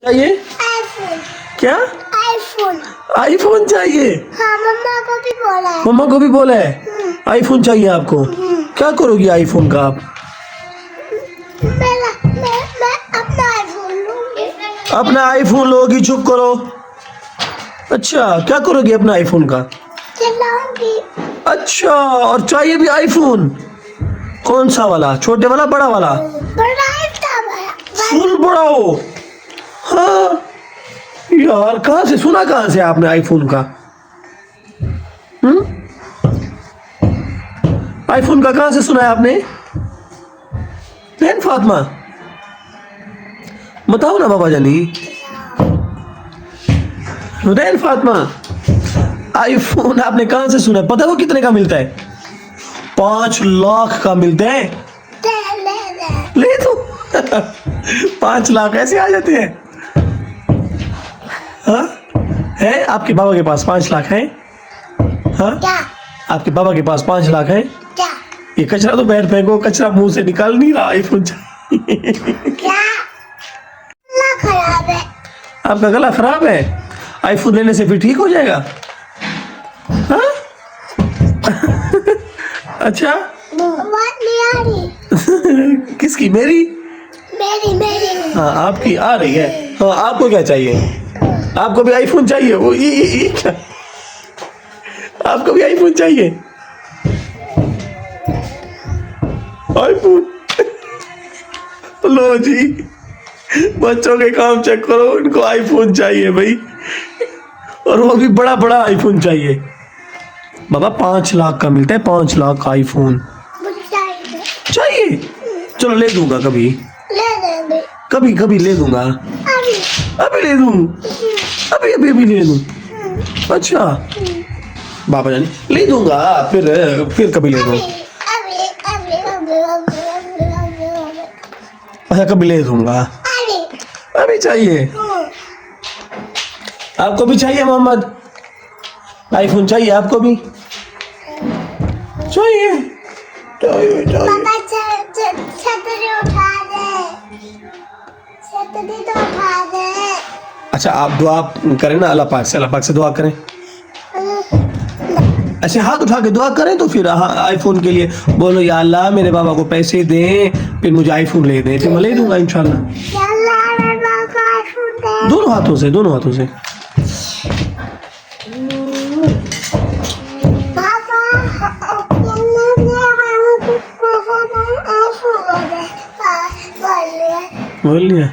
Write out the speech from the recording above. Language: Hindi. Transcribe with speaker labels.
Speaker 1: चाहिए?
Speaker 2: आईफोन।
Speaker 1: क्या?
Speaker 2: आईफोन।
Speaker 1: आईफोन चाहिए?
Speaker 2: हाँ, मम्मा को भी बोला है।
Speaker 1: मम्मा को भी बोला है आईफोन चाहिए आपको। क्या करोगी आईफोन का आप?
Speaker 2: मैं अपना आईफोन लूंगी।
Speaker 1: अपना आईफोन लोगी? चुप करो। अच्छा, क्या करोगी अपना आईफोन का?
Speaker 2: चलाऊंगी।
Speaker 1: अच्छा, और चाहिए भी आईफोन? कौन सा वाला? छोटे वाला, बड़ा वाला?
Speaker 2: बड़ा था बड़ा।
Speaker 1: फुल बड़ा हो? हाँ यार, कहाँ से सुना, कहाँ से आपने आईफोन का? आईफोन का कहाँ से सुना है आपने? बहन फातिमा, बताओ ना बाबा जानी। बहन फातिमा, आईफोन आपने कहाँ से सुना है? पता है वो कितने का मिलता है? 5 लाख का मिलता है। ले तो 5 लाख ऐसे आ जाते हैं? हाँ, है आपके बाबा के पास 5 लाख है? हाँ,
Speaker 2: क्या?
Speaker 1: आपके बाबा के पास 5 लाख है?
Speaker 2: क्या?
Speaker 1: ये कचरा तो बैठ फेंको, कचरा मुंह से निकाल नहीं रहा। आईफोन चाहिए।
Speaker 2: क्या? गला खराब है।
Speaker 1: आपका गला खराब है? आईफोन लेने से फिर ठीक हो जाएगा? हाँ? अच्छा,
Speaker 2: बात नहीं आ रही।
Speaker 1: किसकी? मेरी?
Speaker 2: मेरी।
Speaker 1: हाँ, आपकी आ रही है। हाँ, आपको क्या चाहिए? आपको भी आईफोन चाहिए? वो ये क्या? आपको भी आईफोन चाहिए? आईफोन लो जी, बच्चों के काम चेक करो, उनको आईफोन चाहिए भाई, और वो भी बड़ा बड़ा आईफोन चाहिए। बाबा 5 लाख का मिलता है, 5 लाख का आईफोन
Speaker 2: मुझे
Speaker 1: चाहिए? चलो ले दूंगा कभी,
Speaker 2: ले लेंगे।
Speaker 1: कभी कभी ले दूंगा।
Speaker 2: अभी।
Speaker 1: अभी ले दूं? अभी ले दूं? अच्छा बाबा जानी, ले दूंगा, फिर कभी ले दूं। अच्छा, कभी ले दूंगा। अभी चाहिए? आपको भी चाहिए मोहम्मद? आईफोन चाहिए आपको भी? चाहिए? चाहिए
Speaker 2: पापा छतरी उठा दे। छतरी तो उठा दे।
Speaker 1: अच्छा, आप दुआ करें ना, अल्लाह पाक से दुआ करें। ऐसे हाथ उठा के दुआ करें तो फिर आईफोन के लिए बोलो, या अल्लाह मेरे बाबा को पैसे दे, फिर मुझे आईफोन ले दे, फिर मैं ले दूंगा इंशाल्लाह। दोनों हाथों से, दोनों हाथों से। बोल लिया?